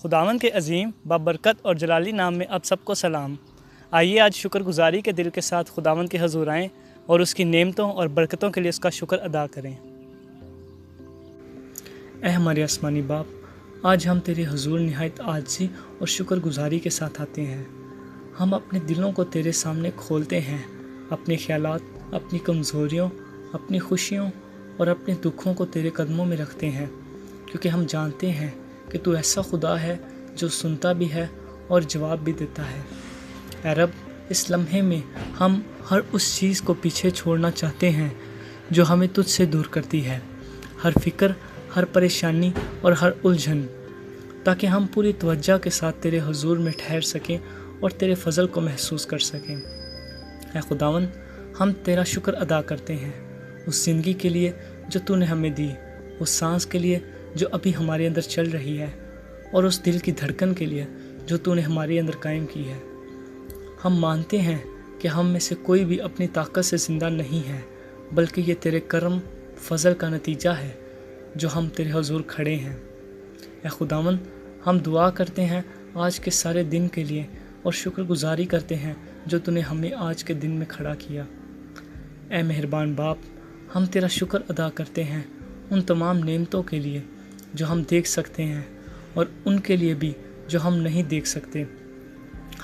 خداوند کے عظیم بابرکت اور جلالی نام میں آپ سب کو سلام۔ آئیے آج شکر گزاری کے دل کے ساتھ خداوند کے حضور آئیں اور اس کی نعمتوں اور برکتوں کے لیے اس کا شکر ادا کریں۔ اے ہمارے آسمانی باپ، آج ہم تیرے حضور نہایت عاجزی اور شکر گزاری کے ساتھ آتے ہیں۔ ہم اپنے دلوں کو تیرے سامنے کھولتے ہیں، اپنے خیالات، اپنی کمزوریوں، اپنی خوشیوں اور اپنے دکھوں کو تیرے قدموں میں رکھتے ہیں، کیونکہ ہم جانتے ہیں کہ تو ایسا خدا ہے جو سنتا بھی ہے اور جواب بھی دیتا ہے۔ اے رب، اس لمحے میں ہم ہر اس چیز کو پیچھے چھوڑنا چاہتے ہیں جو ہمیں تجھ سے دور کرتی ہے، ہر فکر، ہر پریشانی اور ہر الجھن، تاکہ ہم پوری توجہ کے ساتھ تیرے حضور میں ٹھہر سکیں اور تیرے فضل کو محسوس کر سکیں۔ اے خداوند، ہم تیرا شکر ادا کرتے ہیں اس زندگی کے لیے جو تو نے ہمیں دی، اس سانس کے لیے جو ابھی ہمارے اندر چل رہی ہے، اور اس دل کی دھڑکن کے لیے جو تو نے ہمارے اندر قائم کی ہے۔ ہم مانتے ہیں کہ ہم میں سے کوئی بھی اپنی طاقت سے زندہ نہیں ہے، بلکہ یہ تیرے کرم فضل کا نتیجہ ہے جو ہم تیرے حضور کھڑے ہیں۔ اے خداوند، ہم دعا کرتے ہیں آج کے سارے دن کے لیے اور شکر گزاری کرتے ہیں جو تو نے ہمیں آج کے دن میں کھڑا کیا۔ اے مہربان باپ، ہم تیرا شکر ادا کرتے ہیں ان تمام نعمتوں کے لیے جو ہم دیکھ سکتے ہیں اور ان کے لیے بھی جو ہم نہیں دیکھ سکتے۔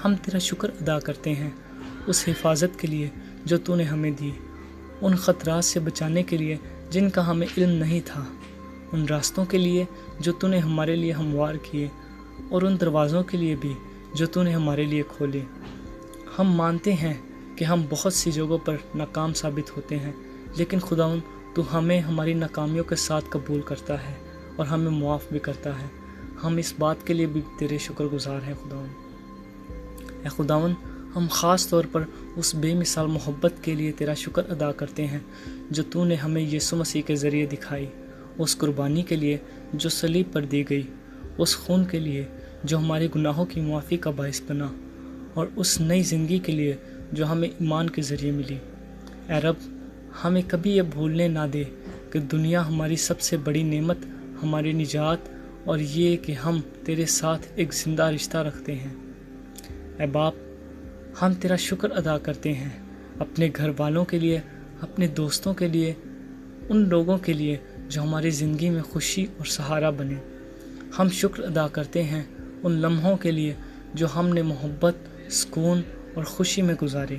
ہم تیرا شکر ادا کرتے ہیں اس حفاظت کے لیے جو تو نے ہمیں دی، ان خطرات سے بچانے کے لیے جن کا ہمیں علم نہیں تھا، ان راستوں کے لیے جو تو نے ہمارے لیے ہموار کیے، اور ان دروازوں کے لیے بھی جو تو نے ہمارے لیے کھولے۔ ہم مانتے ہیں کہ ہم بہت سی جگہوں پر ناکام ثابت ہوتے ہیں، لیکن خداوند، تو ہمیں ہماری ناکامیوں کے ساتھ قبول کرتا ہے اور ہمیں معاف بھی کرتا ہے۔ ہم اس بات کے لیے بھی تیرے شکر گزار ہیں خداوند۔ اے خداوند، ہم خاص طور پر اس بے مثال محبت کے لیے تیرا شکر ادا کرتے ہیں جو تو نے ہمیں یسوع مسیح کے ذریعے دکھائی، اس قربانی کے لیے جو صلیب پر دی گئی، اس خون کے لیے جو ہمارے گناہوں کی معافی کا باعث بنا، اور اس نئی زندگی کے لیے جو ہمیں ایمان کے ذریعے ملی۔ اے رب، ہمیں کبھی یہ بھولنے نہ دے کہ دنیا ہماری سب سے بڑی نعمت ہماری نجات اور یہ کہ ہم تیرے ساتھ ایک زندہ رشتہ رکھتے ہیں۔ اے باپ، ہم تیرا شکر ادا کرتے ہیں اپنے گھر والوں کے لیے، اپنے دوستوں کے لیے، ان لوگوں کے لیے جو ہماری زندگی میں خوشی اور سہارا بنے۔ ہم شکر ادا کرتے ہیں ان لمحوں کے لیے جو ہم نے محبت، سکون اور خوشی میں گزارے۔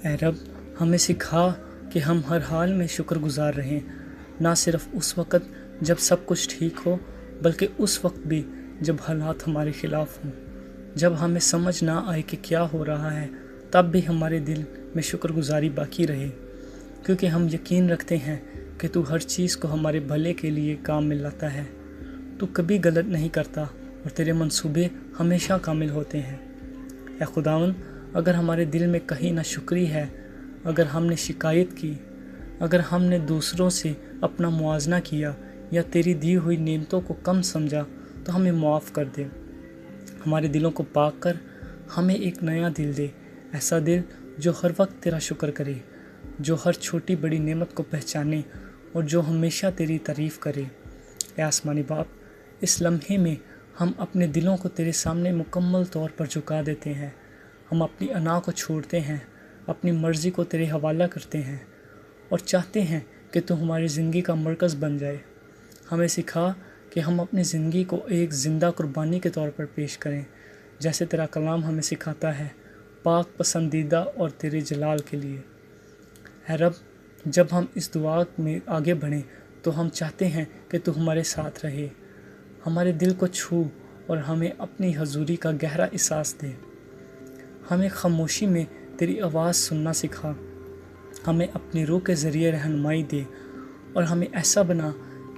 اے رب، ہمیں سکھا کہ ہم ہر حال میں شکر گزار رہیں، نہ صرف اس وقت جب سب کچھ ٹھیک ہو، بلکہ اس وقت بھی جب حالات ہمارے خلاف ہوں۔ جب ہمیں سمجھ نہ آئے کہ کیا ہو رہا ہے، تب بھی ہمارے دل میں شکر گزاری باقی رہے، کیونکہ ہم یقین رکھتے ہیں کہ تو ہر چیز کو ہمارے بھلے کے لیے کام میں لاتا ہے۔ تو کبھی غلط نہیں کرتا اور تیرے منصوبے ہمیشہ کامل ہوتے ہیں۔ اے خداوند، اگر ہمارے دل میں کہیں ناشکری ہے، اگر ہم نے شکایت کی، اگر ہم نے دوسروں سے اپنا موازنہ کیا یا تیری دی ہوئی نعمتوں کو کم سمجھا، تو ہمیں معاف کر دے۔ ہمارے دلوں کو پاک کر ہمیں ایک نیا دل دے، ایسا دل جو ہر وقت تیرا شکر کرے، جو ہر چھوٹی بڑی نعمت کو پہچانے اور جو ہمیشہ تیری تعریف کرے۔ اے آسمانی باپ، اس لمحے میں ہم اپنے دلوں کو تیرے سامنے مکمل طور پر جھکا دیتے ہیں۔ ہم اپنی انا کو چھوڑتے ہیں، اپنی مرضی کو تیرے حوالہ کرتے ہیں اور چاہتے ہیں کہ تو ہماری زندگی کا مرکز بن جائے۔ ہمیں سکھا کہ ہم اپنی زندگی کو ایک زندہ قربانی کے طور پر پیش کریں، جیسے تیرا کلام ہمیں سکھاتا ہے، پاک، پسندیدہ اور تیرے جلال کے لیے۔ اے رب، جب ہم اس دعا میں آگے بڑھیں تو ہم چاہتے ہیں کہ تو ہمارے ساتھ رہے، ہمارے دل کو چھو اور ہمیں اپنی حضوری کا گہرا احساس دے۔ ہمیں خاموشی میں تیری آواز سننا سکھا، ہمیں اپنی روح کے ذریعے رہنمائی دے، اور ہمیں ایسا بنا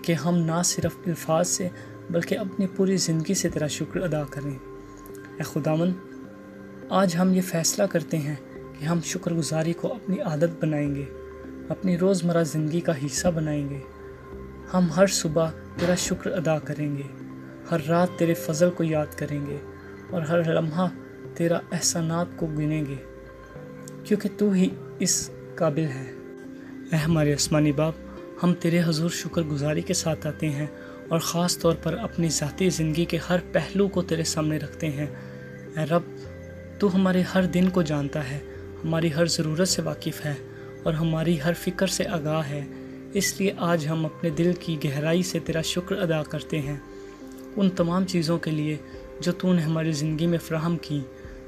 کہ ہم نہ صرف الفاظ سے بلکہ اپنی پوری زندگی سے تیرا شکر ادا کریں۔ اے خداوند، آج ہم یہ فیصلہ کرتے ہیں کہ ہم شکر گزاری کو اپنی عادت بنائیں گے، اپنی روزمرہ زندگی کا حصہ بنائیں گے۔ ہم ہر صبح تیرا شکر ادا کریں گے، ہر رات تیرے فضل کو یاد کریں گے، اور ہر لمحہ تیرا احسانات کو گنیں گے، کیونکہ تو ہی اس قابل ہے۔ اے ہمارے آسمانی باپ، ہم تیرے حضور شکر گزاری کے ساتھ آتے ہیں اور خاص طور پر اپنی ذاتی زندگی کے ہر پہلو کو تیرے سامنے رکھتے ہیں۔ اے رب، تو ہمارے ہر دن کو جانتا ہے، ہماری ہر ضرورت سے واقف ہے اور ہماری ہر فکر سے آگاہ ہے۔ اس لیے آج ہم اپنے دل کی گہرائی سے تیرا شکر ادا کرتے ہیں ان تمام چیزوں کے لیے جو تو نے ہماری زندگی میں فراہم کی،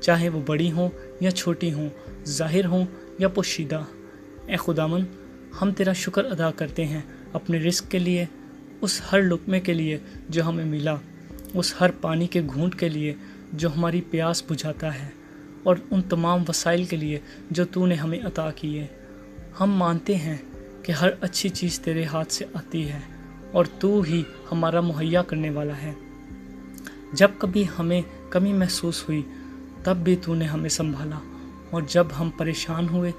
چاہے وہ بڑی ہوں یا چھوٹی ہوں، ظاہر ہوں یا پوشیدہ۔ اے خداوند، ہم تیرا شکر ادا کرتے ہیں اپنے رزق کے لیے، اس ہر لقمے کے لیے جو ہمیں ملا، اس ہر پانی کے گھونٹ کے لیے جو ہماری پیاس بجھاتا ہے، اور ان تمام وسائل کے لیے جو تو نے ہمیں عطا کیے۔ ہم مانتے ہیں کہ ہر اچھی چیز تیرے ہاتھ سے آتی ہے اور تو ہی ہمارا مہیا کرنے والا ہے۔ جب کبھی ہمیں کمی محسوس ہوئی تب بھی تو نے ہمیں سنبھالا، اور جب ہم پریشان ہوئے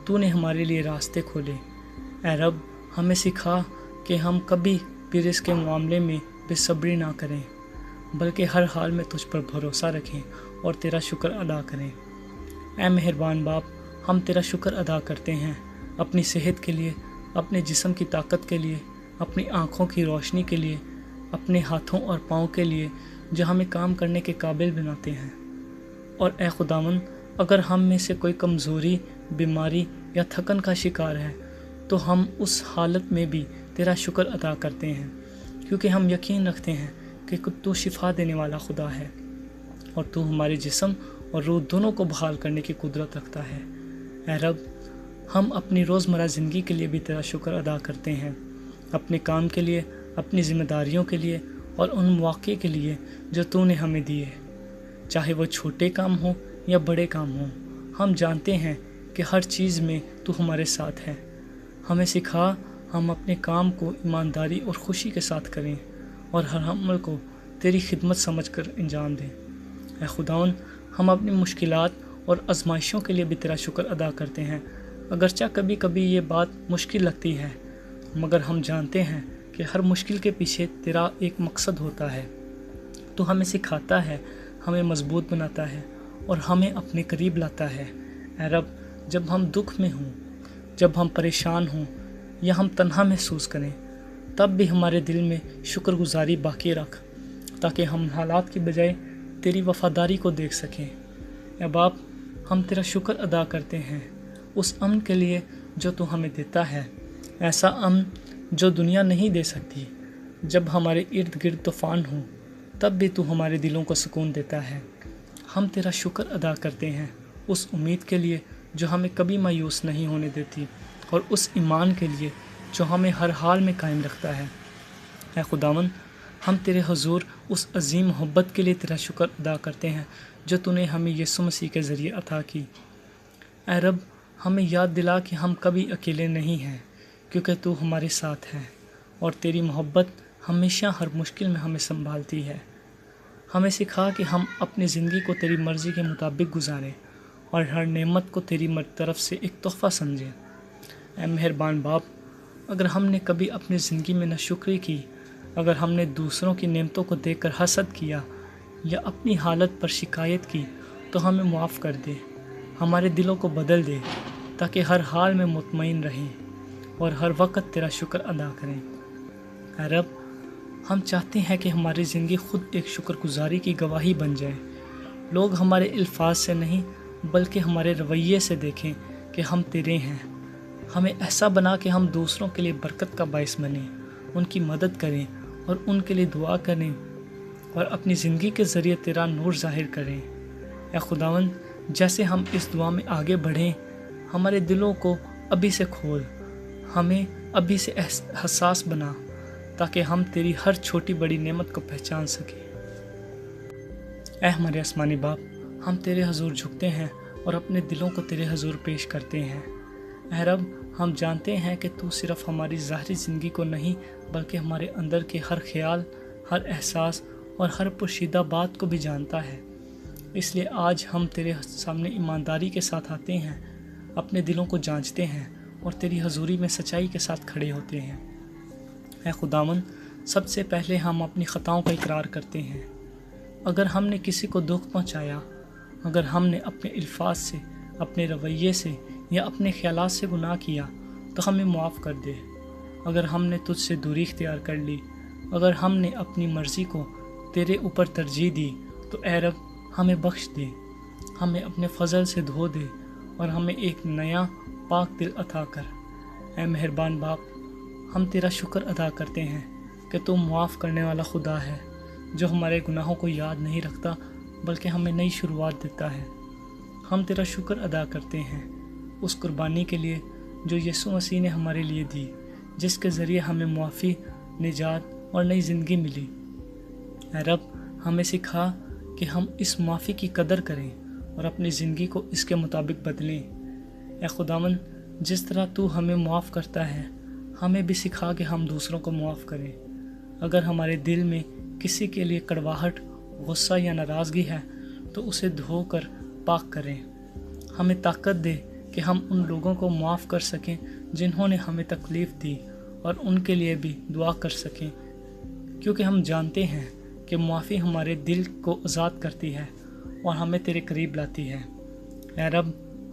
تو نے ہمارے لیے راستے کھولے۔ اے رب، ہمیں سکھا کہ ہم کبھی بھی رزق کے معاملے میں بے صبری نہ کریں، بلکہ ہر حال میں تجھ پر بھروسہ رکھیں اور تیرا شکر ادا کریں۔ اے مہربان باپ، ہم تیرا شکر ادا کرتے ہیں اپنی صحت کے لیے، اپنے جسم کی طاقت کے لیے، اپنی آنکھوں کی روشنی کے لیے، اپنے ہاتھوں اور پاؤں کے لیے جو ہمیں کام کرنے کے قابل بناتے ہیں۔ اور اے خداوند، اگر ہم میں سے کوئی کمزوری، بیماری یا تھکن کا شکار ہے تو ہم اس حالت میں بھی تیرا شکر ادا کرتے ہیں، کیونکہ ہم یقین رکھتے ہیں کہ تو شفا دینے والا خدا ہے اور تو ہمارے جسم اور روح دونوں کو بحال کرنے کی قدرت رکھتا ہے۔ اے رب، ہم اپنی روزمرہ زندگی کے لیے بھی تیرا شکر ادا کرتے ہیں، اپنے کام کے لیے، اپنی ذمہ داریوں کے لیے اور ان مواقع کے لیے جو تو نے ہمیں دیے، چاہے وہ چھوٹے کام ہوں یا بڑے کام ہوں۔ ہم جانتے ہیں کہ ہر چیز میں تو ہمارے ساتھ ہے۔ ہمیں سکھا ہم اپنے کام کو ایمانداری اور خوشی کے ساتھ کریں اور ہر عمل کو تیری خدمت سمجھ کر انجام دیں۔ اے خداوند، ہم اپنی مشکلات اور آزمائشوں کے لیے بھی تیرا شکر ادا کرتے ہیں، اگرچہ کبھی کبھی یہ بات مشکل لگتی ہے، مگر ہم جانتے ہیں کہ ہر مشکل کے پیچھے تیرا ایک مقصد ہوتا ہے۔ تو ہمیں سکھاتا ہے، ہمیں مضبوط بناتا ہے اور ہمیں اپنے قریب لاتا ہے۔ اے رب، جب ہم دکھ میں ہوں، جب ہم پریشان ہوں یا ہم تنہا محسوس کریں، تب بھی ہمارے دل میں شکر گزاری باقی رکھ، تاکہ ہم حالات کی بجائے تیری وفاداری کو دیکھ سکیں۔ اے باپ، ہم تیرا شکر ادا کرتے ہیں اس امن کے لیے جو تو ہمیں دیتا ہے، ایسا امن جو دنیا نہیں دے سکتی۔ جب ہمارے ارد گرد طوفان ہوں تب بھی تو ہمارے دلوں کو سکون دیتا ہے۔ ہم تیرا شکر ادا کرتے ہیں اس امید کے لیے جو ہمیں کبھی مایوس نہیں ہونے دیتی، اور اس ایمان کے لیے جو ہمیں ہر حال میں قائم رکھتا ہے۔ اے خداوند، ہم تیرے حضور اس عظیم محبت کے لیے تیرا شکر ادا کرتے ہیں جو تو نے ہمیں یسوع مسیح کے ذریعے عطا کی۔ اے رب، ہمیں یاد دلا کہ ہم کبھی اکیلے نہیں ہیں، کیونکہ تو ہمارے ساتھ ہے اور تیری محبت ہمیشہ ہر مشکل میں ہمیں سنبھالتی ہے۔ ہمیں سکھا کہ ہم اپنی زندگی کو تیری مرضی کے مطابق گزاریں اور ہر نعمت کو تیری طرف سے ایک تحفہ سمجھیں۔ اے مہربان باپ، اگر ہم نے کبھی اپنی زندگی میں ناشکری کی، اگر ہم نے دوسروں کی نعمتوں کو دیکھ کر حسد کیا یا اپنی حالت پر شکایت کی، تو ہمیں معاف کر دے، ہمارے دلوں کو بدل دے، تاکہ ہر حال میں مطمئن رہیں اور ہر وقت تیرا شکر ادا کریں۔ اے رب، ہم چاہتے ہیں کہ ہماری زندگی خود ایک شکر گزاری کی گواہی بن جائے۔ لوگ ہمارے الفاظ سے نہیں بلکہ ہمارے رویے سے دیکھیں کہ ہم تیرے ہیں۔ ہمیں ایسا بنا کہ ہم دوسروں کے لیے برکت کا باعث بنیں، ان کی مدد کریں اور ان کے لیے دعا کریں اور اپنی زندگی کے ذریعے تیرا نور ظاہر کریں۔ اے خداوند، جیسے ہم اس دعا میں آگے بڑھیں، ہمارے دلوں کو ابھی سے کھول، ہمیں ابھی سے حساس بنا، تاکہ ہم تیری ہر چھوٹی بڑی نعمت کو پہچان سکیں۔ اے ہمارے آسمانی باپ، ہم تیرے حضور جھکتے ہیں اور اپنے دلوں کو تیرے حضور پیش کرتے ہیں۔ اے رب، ہم جانتے ہیں کہ تو صرف ہماری ظاہری زندگی کو نہیں بلکہ ہمارے اندر کے ہر خیال، ہر احساس اور ہر پوشیدہ بات کو بھی جانتا ہے۔ اس لیے آج ہم تیرے سامنے ایمانداری کے ساتھ آتے ہیں، اپنے دلوں کو جانچتے ہیں اور تیری حضوری میں سچائی کے ساتھ کھڑے ہوتے ہیں۔ اے خداوند، سب سے پہلے ہم اپنی خطاؤں کا اقرار کرتے ہیں۔ اگر ہم نے کسی کو دکھ پہنچایا، اگر ہم نے اپنے الفاظ سے، اپنے رویے سے یا اپنے خیالات سے گناہ کیا تو ہمیں معاف کر دے۔ اگر ہم نے تجھ سے دوری اختیار کر لی، اگر ہم نے اپنی مرضی کو تیرے اوپر ترجیح دی تو اے رب ہمیں بخش دے، ہمیں اپنے فضل سے دھو دے اور ہمیں ایک نیا پاک دل عطا کر۔ اے مہربان باپ، ہم تیرا شکر ادا کرتے ہیں کہ تو معاف کرنے والا خدا ہے، جو ہمارے گناہوں کو یاد نہیں رکھتا بلکہ ہمیں نئی شروعات دیتا ہے۔ ہم تیرا شکر ادا کرتے ہیں اس قربانی کے لیے جو یسوع مسیح نے ہمارے لیے دی، جس کے ذریعے ہمیں معافی، نجات اور نئی زندگی ملی۔ اے رب ہمیں سکھا کہ ہم اس معافی کی قدر کریں اور اپنی زندگی کو اس کے مطابق بدلیں۔ اے خداوند، جس طرح تو ہمیں معاف کرتا ہے ہمیں بھی سکھا کہ ہم دوسروں کو معاف کریں۔ اگر ہمارے دل میں کسی کے لیے کڑواہٹ، غصہ یا ناراضگی ہے تو اسے دھو کر پاک کریں۔ ہمیں طاقت دے کہ ہم ان لوگوں کو معاف کر سکیں جنہوں نے ہمیں تکلیف دی اور ان کے لیے بھی دعا کر سکیں، کیونکہ ہم جانتے ہیں کہ معافی ہمارے دل کو آزاد کرتی ہے اور ہمیں تیرے قریب لاتی ہے۔ اے رب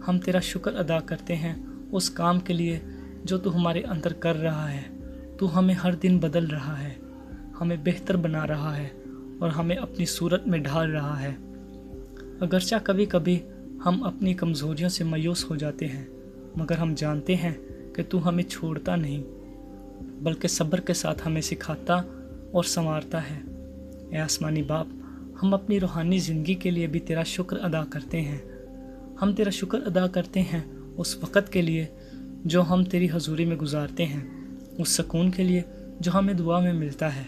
ہم تیرا شکر ادا کرتے ہیں اس کام کے لیے جو تو ہمارے اندر کر رہا ہے۔ تو ہمیں ہر دن بدل رہا ہے، ہمیں بہتر بنا رہا ہے اور ہمیں اپنی صورت میں ڈھال رہا ہے۔ اگرچہ کبھی کبھی ہم اپنی کمزوریوں سے مایوس ہو جاتے ہیں، مگر ہم جانتے ہیں کہ تو ہمیں چھوڑتا نہیں بلکہ صبر کے ساتھ ہمیں سکھاتا اور سنوارتا ہے۔ اے آسمانی باپ، ہم اپنی روحانی زندگی کے لیے بھی تیرا شکر ادا کرتے ہیں۔ ہم تیرا شکر ادا کرتے ہیں اس وقت کے لیے جو ہم تیری حضوری میں گزارتے ہیں، اس سکون کے لیے جو ہمیں دعا میں ملتا ہے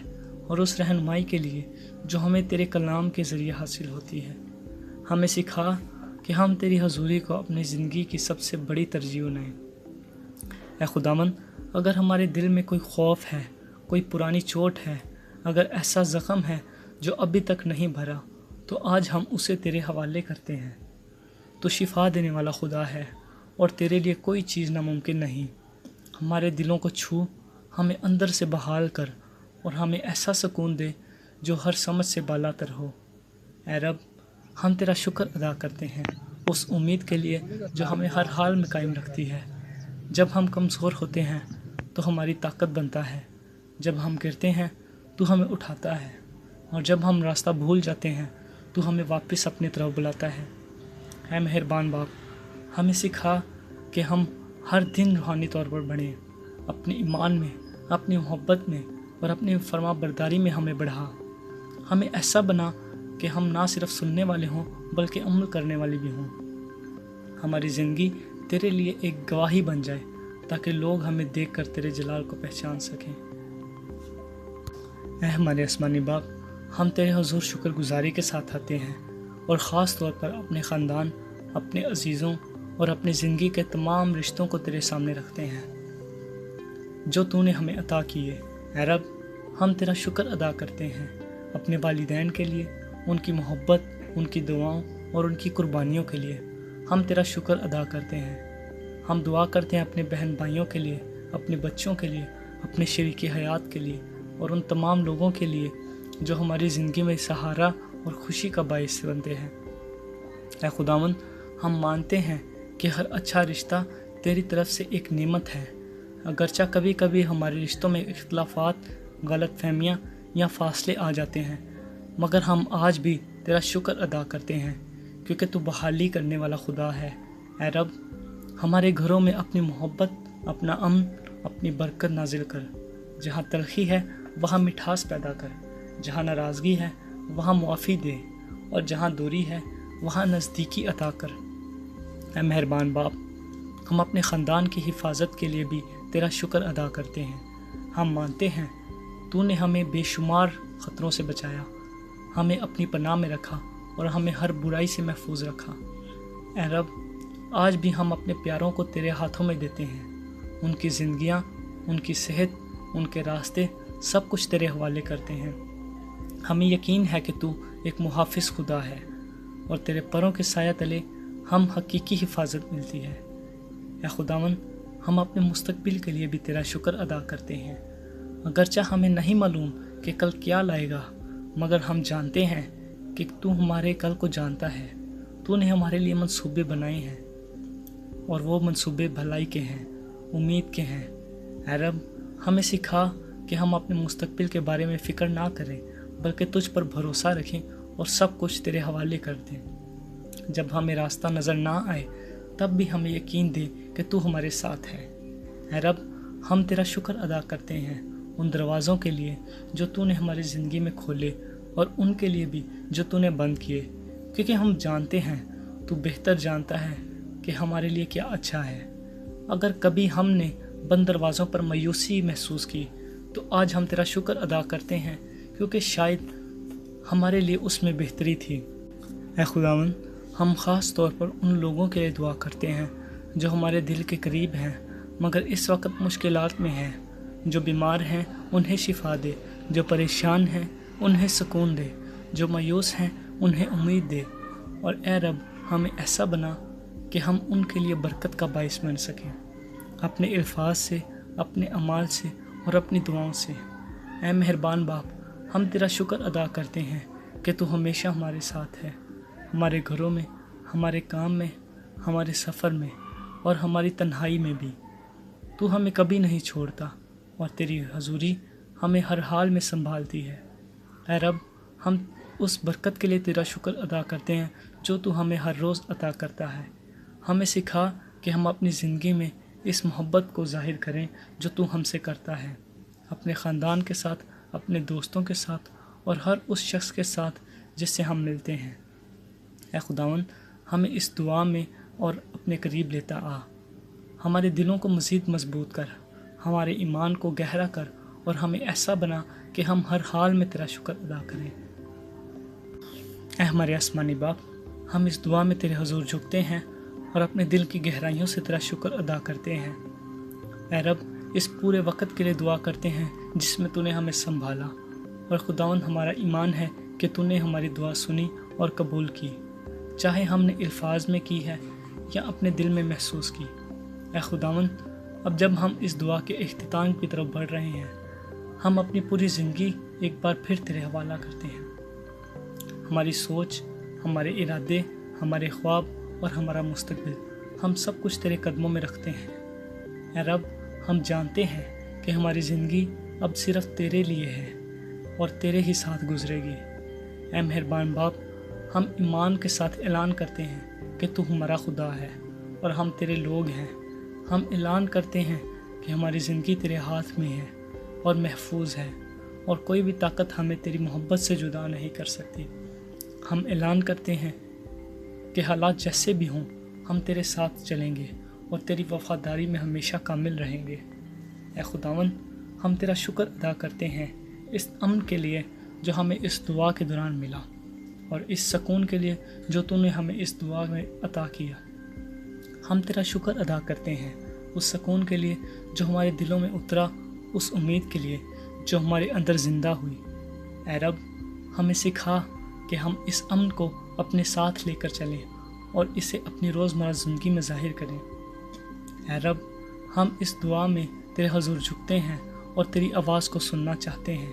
اور اس رہنمائی کے لیے جو ہمیں تیرے کلام کے ذریعے حاصل ہوتی ہے۔ ہمیں سکھا کہ ہم تیری حضوری کو اپنی زندگی کی سب سے بڑی ترجیح بنائیں۔ اے خداوند، اگر ہمارے دل میں کوئی خوف ہے، کوئی پرانی چوٹ ہے، اگر ایسا زخم ہے جو ابھی تک نہیں بھرا، تو آج ہم اسے تیرے حوالے کرتے ہیں۔ تو شفا دینے والا خدا ہے اور تیرے لیے کوئی چیز ناممکن نہیں۔ ہمارے دلوں کو چھو، ہمیں اندر سے بحال کر اور ہمیں ایسا سکون دے جو ہر سمجھ سے بالا تر ہو۔ اے رب ہم تیرا شکر ادا کرتے ہیں اس امید کے لیے جو ہمیں ہر حال میں قائم رکھتی ہے۔ جب ہم کمزور ہوتے ہیں تو ہماری طاقت بنتا ہے، جب ہم گرتے ہیں تو ہمیں اٹھاتا ہے، اور جب ہم راستہ بھول جاتے ہیں تو ہمیں واپس اپنی طرف بلاتا ہے۔ اے مہربان باپ، ہمیں سکھا کہ ہم ہر دن روحانی طور پر بڑھیں، اپنے ایمان میں، اپنی محبت میں اور اپنی فرما برداری میں ہمیں بڑھا۔ ہمیں ایسا بنا کہ ہم نہ صرف سننے والے ہوں بلکہ عمل کرنے والے بھی ہوں۔ ہماری زندگی تیرے لیے ایک گواہی بن جائے تاکہ لوگ ہمیں دیکھ کر تیرے جلال کو پہچان سکیں۔ اے ہمارے آسمانی باپ، ہم تیرے حضور شکر گزاری کے ساتھ آتے ہیں اور خاص طور پر اپنے خاندان، اپنے عزیزوں اور اپنی زندگی کے تمام رشتوں کو تیرے سامنے رکھتے ہیں جو تو نے ہمیں عطا کیے۔ اے رب ہم تیرا شکر ادا کرتے ہیں اپنے والدین کے لیے، ان کی محبت، ان کی دعاؤں اور ان کی قربانیوں کے لیے ہم تیرا شکر ادا کرتے ہیں۔ ہم دعا کرتے ہیں اپنے بہن بھائیوں کے لیے، اپنے بچوں کے لیے، اپنے شریک حیات کے لیے اور ان تمام لوگوں کے لیے جو ہماری زندگی میں سہارا اور خوشی کا باعث بنتے ہیں۔ اے خداوند، ہم مانتے ہیں کہ ہر اچھا رشتہ تیری طرف سے ایک نعمت ہے۔ اگرچہ کبھی کبھی ہمارے رشتوں میں اختلافات، غلط فہمیاں یا فاصلے آ جاتے ہیں، مگر ہم آج بھی تیرا شکر ادا کرتے ہیں کیونکہ تو بحالی کرنے والا خدا ہے۔ اے رب ہمارے گھروں میں اپنی محبت، اپنا امن، اپنی برکت نازل کر۔ جہاں تلخی ہے وہاں مٹھاس پیدا کر، جہاں ناراضگی ہے وہاں معافی دے، اور جہاں دوری ہے وہاں نزدیکی عطا کر۔ اے مہربان باپ، ہم اپنے خاندان کی حفاظت کے لیے بھی تیرا شکر ادا کرتے ہیں۔ ہم مانتے ہیں تو نے ہمیں بے شمار خطروں سے بچایا، ہمیں اپنی پناہ میں رکھا اور ہمیں ہر برائی سے محفوظ رکھا۔ اے رب آج بھی ہم اپنے پیاروں کو تیرے ہاتھوں میں دیتے ہیں۔ ان کی زندگیاں، ان کی صحت، ان کے راستے، سب کچھ تیرے حوالے کرتے ہیں۔ ہمیں یقین ہے کہ تو ایک محافظ خدا ہے اور تیرے پروں کے سایہ تلے ہم حقیقی حفاظت ملتی ہے۔ اے خداوند، ہم اپنے مستقبل کے لیے بھی تیرا شکر ادا کرتے ہیں۔ اگرچہ ہمیں نہیں معلوم کہ کل کیا لائے گا، مگر ہم جانتے ہیں کہ تو ہمارے کل کو جانتا ہے۔ تو نے ہمارے لیے منصوبے بنائے ہیں اور وہ منصوبے بھلائی کے ہیں، امید کے ہیں۔ اے رب ہمیں سکھا کہ ہم اپنے مستقبل کے بارے میں فکر نہ کریں بلکہ تجھ پر بھروسہ رکھیں اور سب کچھ تیرے حوالے کر دیں۔ جب ہمیں راستہ نظر نہ آئے تب بھی ہمیں یقین دے کہ تو ہمارے ساتھ ہے۔ اے رب، ہم تیرا شکر ادا کرتے ہیں ان دروازوں کے لیے جو تو نے ہماری زندگی میں کھولے اور ان کے لیے بھی جو تو نے بند کیے، کیونکہ ہم جانتے ہیں تو بہتر جانتا ہے کہ ہمارے لیے کیا اچھا ہے۔ اگر کبھی ہم نے بند دروازوں پر مایوسی محسوس کی تو آج ہم تیرا شکر ادا کرتے ہیں، کیونکہ شاید ہمارے لیے اس میں بہتری تھی۔ اے خداوند، ہم خاص طور پر ان لوگوں کے لیے دعا کرتے ہیں جو ہمارے دل کے قریب ہیں مگر اس وقت مشکلات میں ہیں، جو بیمار ہیں انہیں شفا دے، جو پریشان ہیں انہیں سکون دے، جو مایوس ہیں انہیں امید دے، اور اے رب ہمیں ایسا بنا کہ ہم ان کے لیے برکت کا باعث بن سکیں، اپنے الفاظ سے، اپنے اعمال سے اور اپنی دعاؤں سے۔ اے مہربان باپ، ہم تیرا شکر ادا کرتے ہیں کہ تو ہمیشہ ہمارے ساتھ ہے، ہمارے گھروں میں، ہمارے کام میں، ہمارے سفر میں اور ہماری تنہائی میں بھی۔ تو ہمیں کبھی نہیں چھوڑتا اور تیری حضوری ہمیں ہر حال میں سنبھالتی ہے۔ اے رب، ہم اس برکت کے لیے تیرا شکر ادا کرتے ہیں جو تو ہمیں ہر روز عطا کرتا ہے۔ ہمیں سکھا کہ ہم اپنی زندگی میں اس محبت کو ظاہر کریں جو تو ہم سے کرتا ہے، اپنے خاندان کے ساتھ، اپنے دوستوں کے ساتھ اور ہر اس شخص کے ساتھ جس سے ہم ملتے ہیں۔ اے خداوند، ہمیں اس دعا میں اور اپنے قریب لیتا آ، ہمارے دلوں کو مزید مضبوط کر، ہمارے ایمان کو گہرا کر اور ہمیں ایسا بنا کہ ہم ہر حال میں تیرا شکر ادا کریں۔ اے ہمارے آسمانی باپ، ہم اس دعا میں تیرے حضور جھکتے ہیں اور اپنے دل کی گہرائیوں سے تیرا شکر ادا کرتے ہیں۔ اے رب، اس پورے وقت کے لیے دعا کرتے ہیں جس میں تو نے ہمیں سنبھالا، اور خداوند ہمارا ایمان ہے کہ تو نے ہماری دعا سنی اور قبول کی، چاہے ہم نے الفاظ میں کی ہے یا اپنے دل میں محسوس کی۔ اے خداوند، اب جب ہم اس دعا کے اختتام کی طرف بڑھ رہے ہیں، ہم اپنی پوری زندگی ایک بار پھر تیرے حوالہ کرتے ہیں۔ ہماری سوچ، ہمارے ارادے، ہمارے خواب اور ہمارا مستقبل، ہم سب کچھ تیرے قدموں میں رکھتے ہیں۔ اے رب، ہم جانتے ہیں کہ ہماری زندگی اب صرف تیرے لیے ہے اور تیرے ہی ساتھ گزرے گی۔ اے مہربان باپ، ہم ایمان کے ساتھ اعلان کرتے ہیں کہ تو ہمارا خدا ہے اور ہم تیرے لوگ ہیں۔ ہم اعلان کرتے ہیں کہ ہماری زندگی تیرے ہاتھ میں ہے اور محفوظ ہے، اور کوئی بھی طاقت ہمیں تیری محبت سے جدا نہیں کر سکتی۔ ہم اعلان کرتے ہیں کہ حالات جیسے بھی ہوں، ہم تیرے ساتھ چلیں گے اور تیری وفاداری میں ہمیشہ کامل رہیں گے۔ اے خداوند، ہم تیرا شکر ادا کرتے ہیں اس امن کے لیے جو ہمیں اس دعا کے دوران ملا، اور اس سکون کے لیے جو تو نے ہمیں اس دعا میں عطا کیا۔ ہم تیرا شکر ادا کرتے ہیں اس سکون کے لیے جو ہمارے دلوں میں اترا، اس امید کے لیے جو ہمارے اندر زندہ ہوئی۔ اے رب، ہمیں سکھا کہ ہم اس امن کو اپنے ساتھ لے کر چلیں اور اسے اپنی روزمرہ زندگی میں ظاہر کریں۔ اے رب، ہم اس دعا میں تیرے حضور جھکتے ہیں اور تیری آواز کو سننا چاہتے ہیں۔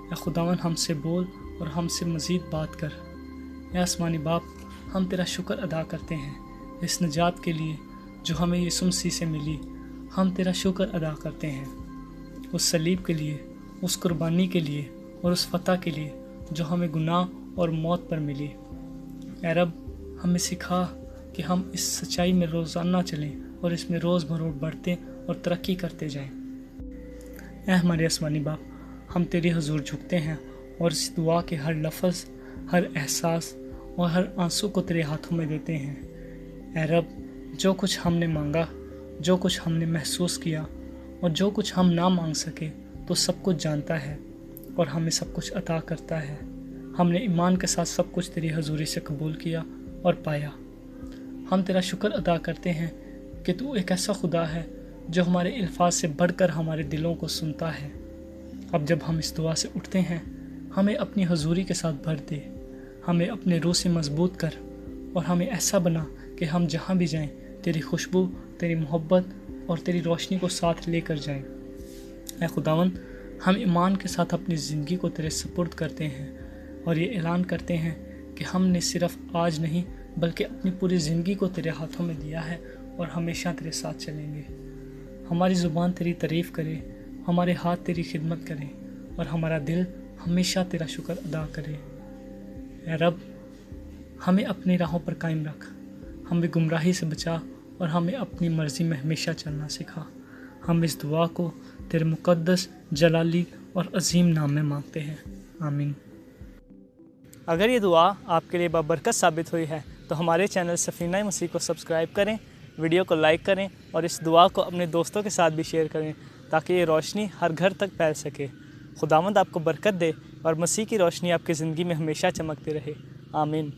اے خداوند، ہم سے بول اور ہم سے مزید بات کر۔ اے آسمانی باپ، ہم تیرا شکر ادا کرتے ہیں اس نجات کے لیے جو ہمیں یسوع مسیح سے ملی۔ ہم تیرا شکر ادا کرتے ہیں اس صلیب کے لیے، اس قربانی کے لیے اور اس فتح کے لیے جو ہمیں گناہ اور موت پر ملی۔ اے رب، ہمیں سکھا کہ ہم اس سچائی میں روزانہ چلیں اور اس میں روز بروز بڑھتے اور ترقی کرتے جائیں۔ اے ہمارے آسمانی باپ، ہم تیرے حضور جھکتے ہیں اور اس دعا کے ہر لفظ، ہر احساس اور ہر آنسو کو تیرے ہاتھوں میں دیتے ہیں۔ اے رب، جو کچھ ہم نے مانگا، جو کچھ ہم نے محسوس کیا اور جو کچھ ہم نہ مانگ سکے، تو سب کچھ جانتا ہے اور ہمیں سب کچھ عطا کرتا ہے۔ ہم نے ایمان کے ساتھ سب کچھ تیری حضوری سے قبول کیا اور پایا۔ ہم تیرا شکر ادا کرتے ہیں کہ تو ایک ایسا خدا ہے جو ہمارے الفاظ سے بڑھ کر ہمارے دلوں کو سنتا ہے۔ اب جب ہم اس دعا سے اٹھتے ہیں، ہمیں اپنی حضوری کے ساتھ بھر دے، ہمیں اپنے روح سے مضبوط کر، اور ہمیں ایسا بنا کہ ہم جہاں بھی جائیں تیری خوشبو، تیری محبت اور تیری روشنی کو ساتھ لے کر جائیں۔ اے خداوند، ہم ایمان کے ساتھ اپنی زندگی کو تیرے سپرد کرتے ہیں اور یہ اعلان کرتے ہیں کہ ہم نے صرف آج نہیں بلکہ اپنی پوری زندگی کو تیرے ہاتھوں میں دیا ہے اور ہمیشہ تیرے ساتھ چلیں گے۔ ہماری زبان تیری تعریف کرے، ہمارے ہاتھ تیری خدمت کریں اور ہمارا دل ہمیشہ تیرا شکر ادا کرے۔ اے رب، ہمیں اپنی راہوں پر قائم رکھ، ہمیں گمراہی سے بچا اور ہمیں اپنی مرضی میں ہمیشہ چلنا سکھا۔ ہم اس دعا کو تیرے مقدس، جلالی اور عظیم نام میں مانگتے ہیں، آمین۔ اگر یہ دعا آپ کے لیے بابرکت ثابت ہوئی ہے تو ہمارے چینل سفینہ مسیح کو سبسکرائب کریں، ویڈیو کو لائک کریں اور اس دعا کو اپنے دوستوں کے ساتھ بھی شیئر کریں تاکہ یہ روشنی ہر گھر تک پھیل سکے۔ خداوند آپ کو برکت دے اور مسیح کی روشنی آپ کی زندگی میں ہمیشہ چمکتی رہے، آمین۔